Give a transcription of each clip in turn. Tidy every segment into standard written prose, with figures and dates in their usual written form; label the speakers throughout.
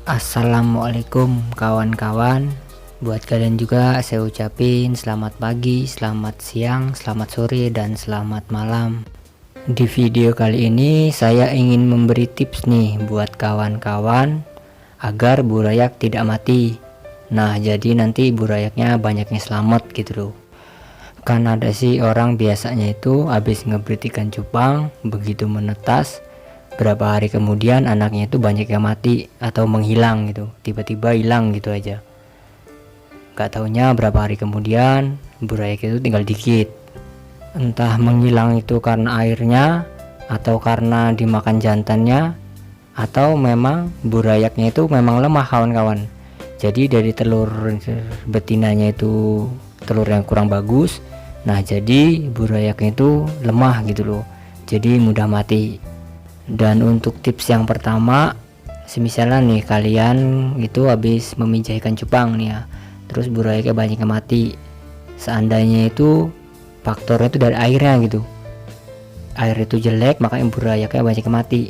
Speaker 1: Assalamualaikum kawan-kawan. Buat kalian juga saya ucapin selamat pagi, selamat siang, selamat sore, dan selamat malam. Di video kali ini saya ingin memberi tips nih buat kawan-kawan agar burayak tidak mati. Nah, jadi nanti burayaknya banyaknya selamat gitu loh. Kan ada sih orang biasanya itu habis ngebrit ikan cupang, begitu menetas, berapa hari kemudian anaknya itu banyak yang mati atau menghilang gitu, tiba-tiba hilang gitu aja. Gak taunya berapa hari kemudian burayak itu tinggal dikit. Entah menghilang itu karena airnya, atau karena dimakan jantannya, atau memang burayaknya itu memang lemah kawan-kawan. Jadi dari telur betinanya itu telur yang kurang bagus. Nah, jadi burayaknya itu lemah gitu loh, jadi mudah mati. Dan untuk tips yang pertama, semisalnya nih kalian itu habis memijah ikan cupang nih ya, terus burayaknya banyak yang mati. Seandainya itu faktornya itu dari airnya gitu, air itu jelek makanya burayaknya banyak yang mati.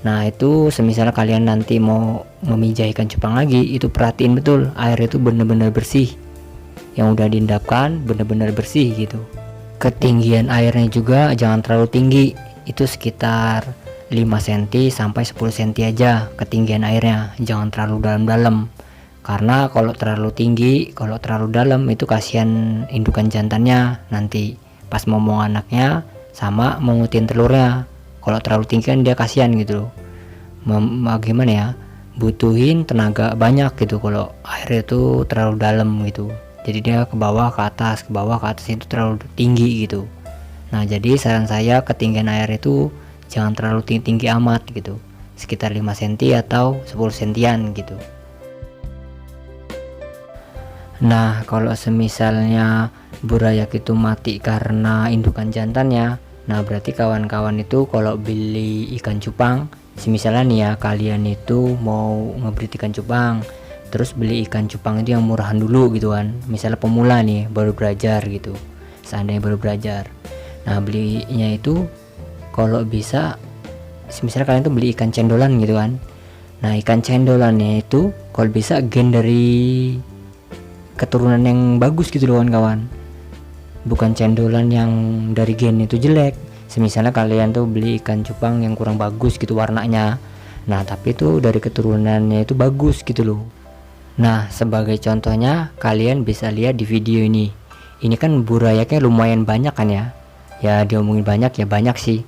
Speaker 1: Nah, itu semisalnya kalian nanti mau memijah ikan cupang lagi, itu perhatiin betul air itu benar-benar bersih, yang udah diendapkan benar-benar bersih gitu. Ketinggian airnya juga jangan terlalu tinggi, itu sekitar 5 cm sampai 10 cm aja ketinggian airnya, jangan terlalu dalam-dalam. Karena kalau terlalu tinggi, kalau terlalu dalam itu kasihan indukan jantannya nanti pas momong anaknya sama mengutin telurnya. Kalau terlalu tinggi kan dia kasihan gitu loh. Gimana ya? Butuhin tenaga banyak gitu kalau air itu terlalu dalam gitu. Jadi dia ke bawah ke atas, ke bawah ke atas, itu terlalu tinggi gitu. Nah, jadi saran saya ketinggian air itu jangan terlalu tinggi amat gitu, sekitar 5 cm atau 10 cm gitu. Nah, kalau semisalnya burayak itu mati karena indukan jantannya, nah berarti kawan-kawan itu kalau beli ikan cupang, semisalnya nih ya kalian itu mau ngebrit ikan cupang, terus beli ikan cupang itu yang murahan dulu gitu kan, misalnya pemula nih baru belajar gitu, seandainya baru belajar. Nah, belinya itu kalau bisa misalnya kalian tuh beli ikan cendolan gitu kan. Nah, ikan cendolannya itu kalau bisa gen dari keturunan yang bagus gitu loh kawan-kawan, bukan cendolan yang dari gen itu jelek. Misalnya kalian tuh beli ikan cupang yang kurang bagus gitu warnanya, nah tapi itu dari keturunannya itu bagus gitu loh. Nah, sebagai contohnya kalian bisa lihat di video ini kan burayaknya lumayan banyak kan ya. Ya diomongin banyak ya banyak sih,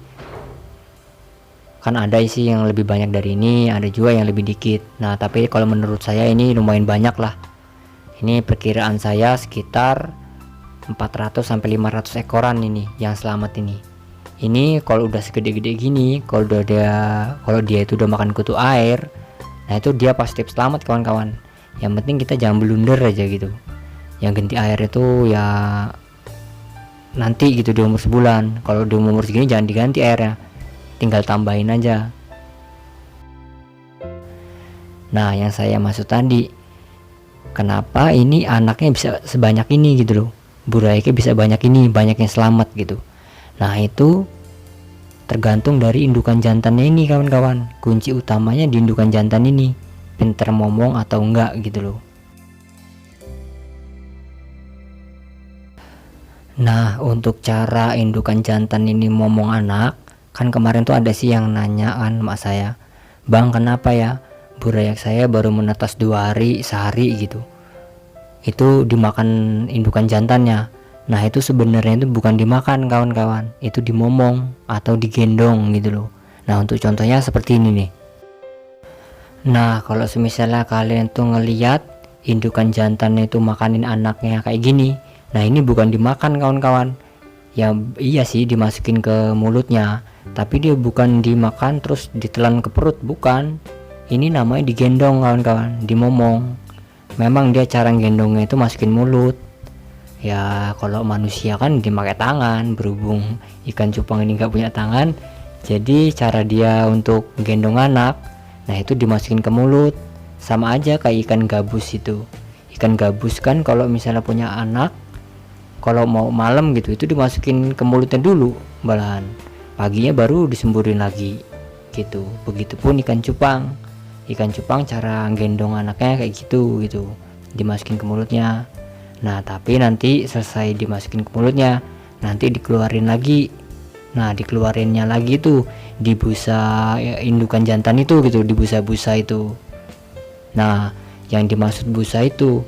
Speaker 1: kan ada sih yang lebih banyak dari ini, ada juga yang lebih dikit. Nah, tapi kalau menurut saya ini lumayan banyak lah. Ini perkiraan saya sekitar 400 sampai 500 ekoran ini yang selamat ini. Ini kalau udah segede-gede gini, kalau dia itu udah makan kutu air, nah itu dia pasti selamat kawan-kawan. Yang penting kita jangan blunder aja gitu. Yang ganti air itu ya nanti gitu di umur sebulan. Kalau di umur segini jangan diganti airnya, tinggal tambahin aja. Nah, yang saya maksud tadi, kenapa ini anaknya bisa sebanyak ini gitu loh, burayaknya bisa banyak ini, banyak yang selamat gitu. Nah, itu tergantung dari indukan jantannya ini kawan-kawan. Kunci utamanya di indukan jantan ini, pinter momong atau enggak gitu loh. Nah, untuk cara indukan jantan ini momong anak, kan kemarin tuh ada sih yang nanya kan mak saya, "Bang, kenapa ya burayak saya baru menetas 2 hari, sehari gitu, itu dimakan indukan jantannya?" Nah, itu sebenarnya itu bukan dimakan kawan-kawan, itu dimomong atau digendong gitu loh. Nah, untuk contohnya seperti ini nih. Nah, kalau misalnya kalian tuh ngeliat indukan jantannya itu makanin anaknya kayak gini, nah ini bukan dimakan kawan-kawan. Ya iya sih dimasukin ke mulutnya, tapi dia bukan dimakan terus ditelan ke perut, bukan. Ini namanya digendong kawan-kawan, dimomong. Memang dia cara gendongnya itu masukin mulut. Ya kalau manusia kan dipakai tangan, berhubung ikan cupang ini nggak punya tangan, jadi cara dia untuk gendong anak, nah itu dimasukin ke mulut. Sama aja kayak ikan gabus itu. Ikan gabus kan kalau misalnya punya anak, kalau mau malam gitu itu dimasukin ke mulutnya dulu, malahan paginya baru disemburin lagi gitu. Begitupun ikan cupang, ikan cupang cara gendong anaknya kayak gitu dimasukin ke mulutnya. Nah tapi nanti selesai dimasukin ke mulutnya, nanti dikeluarin lagi. Nah dikeluarinnya lagi tuh di busa indukan jantan itu di busa-busa itu. Nah yang dimaksud busa itu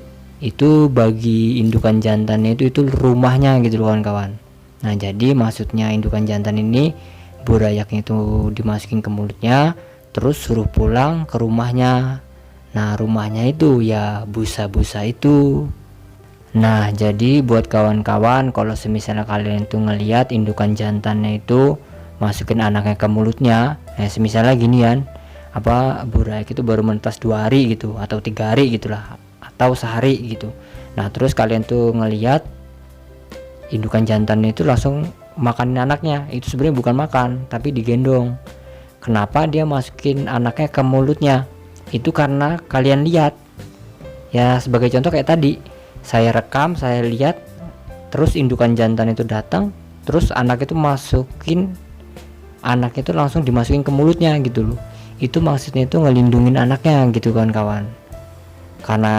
Speaker 1: bagi indukan jantannya itu rumahnya kawan-kawan. Nah jadi maksudnya indukan jantan ini burayaknya itu dimasukin ke mulutnya, terus suruh pulang ke rumahnya. Nah rumahnya itu ya busa-busa itu. Nah jadi buat kawan-kawan, kalau semisalnya kalian itu ngelihat indukan jantannya itu masukin anaknya ke mulutnya, nah semisalnya ginian, burayak itu baru menetas 2 hari atau 3 hari gitulah, atau sehari Nah terus kalian tuh ngelihat indukan jantannya itu langsung makanin anaknya, itu sebenarnya bukan makan tapi digendong. Kenapa dia masukin anaknya ke mulutnya? Itu karena kalian lihat ya, sebagai contoh kayak tadi saya rekam, saya lihat, terus indukan jantan itu datang, terus anak itu langsung dimasukin ke mulutnya loh. Itu maksudnya itu ngelindungin anaknya kawan-kawan, karena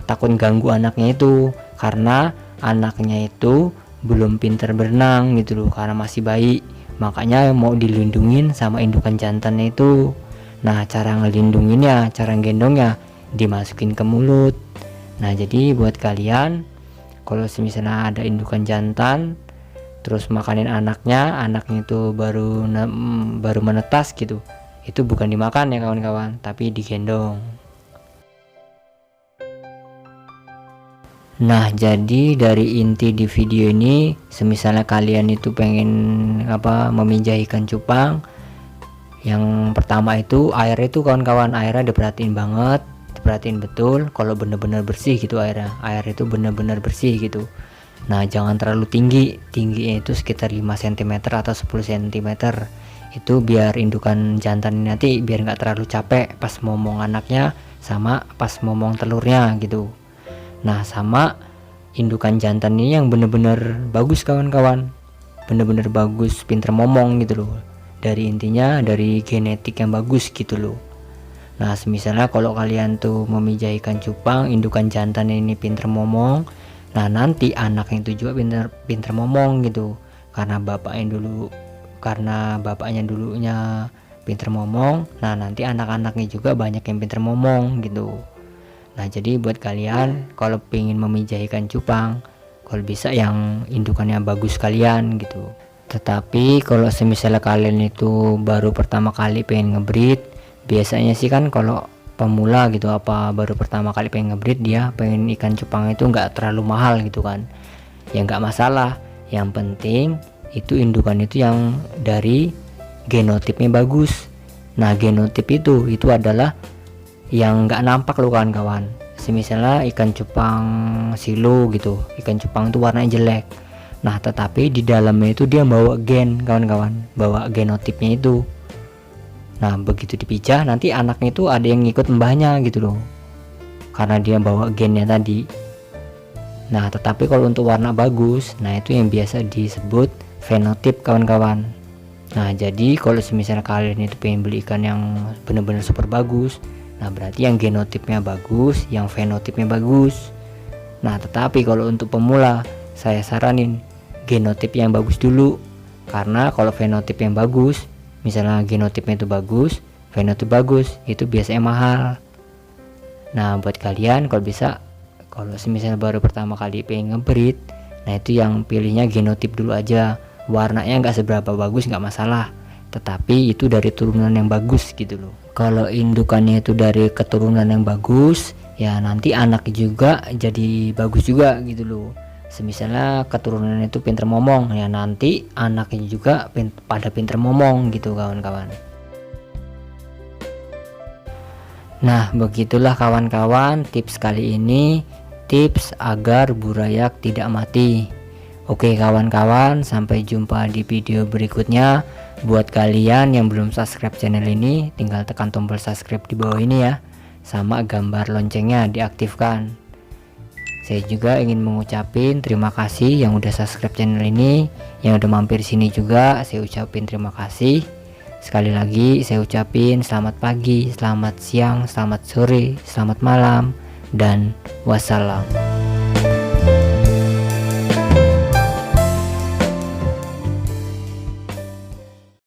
Speaker 1: takut ganggu anaknya itu, karena anaknya itu belum pintar berenang loh, karena masih bayi, makanya mau dilindungin sama indukan jantannya itu. Nah cara ngelindunginnya, cara gendongnya dimasukin ke mulut. Nah jadi buat kalian, kalau misalnya ada indukan jantan terus makanin anaknya itu baru menetas itu bukan dimakan ya kawan-kawan, tapi digendong. Nah jadi dari inti di video ini, semisalnya kalian itu pengen memijah ikan cupang, yang pertama itu air itu kawan-kawan, airnya diperhatiin banget, diperhatiin betul kalau bener-bener bersih airnya, air itu bener-bener bersih Nah jangan terlalu tingginya itu sekitar 5 cm atau 10 cm, itu biar indukan jantan nanti biar nggak terlalu capek pas momong anaknya sama pas momong telurnya Nah sama indukan jantan ini yang bener-bener bagus kawan-kawan, bener-bener bagus, pinter momong dari intinya dari genetik yang bagus loh. Nah misalnya kalau kalian tuh memijah ikan cupang, indukan jantan ini pinter momong, nah nanti anaknya itu juga pinter momong karena bapaknya dulunya pinter momong. Nah nanti anak-anaknya juga banyak yang pinter momong Nah jadi buat kalian kalau pengen memijah ikan cupang, kalau bisa yang indukannya bagus kalian Tetapi kalau misalnya kalian itu baru pertama kali pengen ngebreed, biasanya sih kan kalau pemula baru pertama kali pengen ngebreed, dia pengen ikan cupang itu nggak terlalu mahal kan, ya nggak masalah, yang penting itu indukan itu yang dari genotipnya bagus. Nah genotip itu adalah yang nggak nampak loh kawan-kawan. Misalnya ikan cupang silo ikan cupang itu warnanya jelek, nah tetapi di dalamnya itu dia bawa gen kawan-kawan, bawa genotipnya itu. Nah begitu dipijah nanti anaknya itu ada yang ngikut mbahnya loh, karena dia bawa gennya tadi. Nah tetapi kalau untuk warna bagus, nah itu yang biasa disebut fenotip kawan-kawan. Nah jadi kalau misalnya kalian itu pengen beli ikan yang bener-bener super bagus, nah berarti yang genotipnya bagus, yang fenotipnya bagus. Nah tetapi kalau untuk pemula saya saranin genotip yang bagus dulu, karena kalau fenotip yang bagus, misalnya genotipnya itu bagus, fenotip bagus, itu biasanya mahal. Nah buat kalian kalau bisa, kalau misalnya baru pertama kali pengen ngebreed, nah itu yang pilihnya genotip dulu aja. Warnanya nggak seberapa bagus nggak masalah, tetapi itu dari turunan yang bagus loh. Kalau indukannya itu dari keturunan yang bagus, ya nanti anak juga jadi bagus juga loh. Misalnya keturunan itu pinter momong, ya nanti anaknya juga pada pinter momong kawan-kawan. Nah begitulah kawan-kawan tips kali ini, tips agar burayak tidak mati. Oke kawan-kawan, sampai jumpa di video berikutnya. Buat kalian yang belum subscribe channel ini, tinggal tekan tombol subscribe di bawah ini ya, sama gambar loncengnya diaktifkan. Saya juga ingin mengucapin terima kasih yang udah subscribe channel ini, yang udah mampir sini juga saya ucapin terima kasih. Sekali lagi saya ucapin selamat pagi, selamat siang, selamat sore, selamat malam, dan wassalam.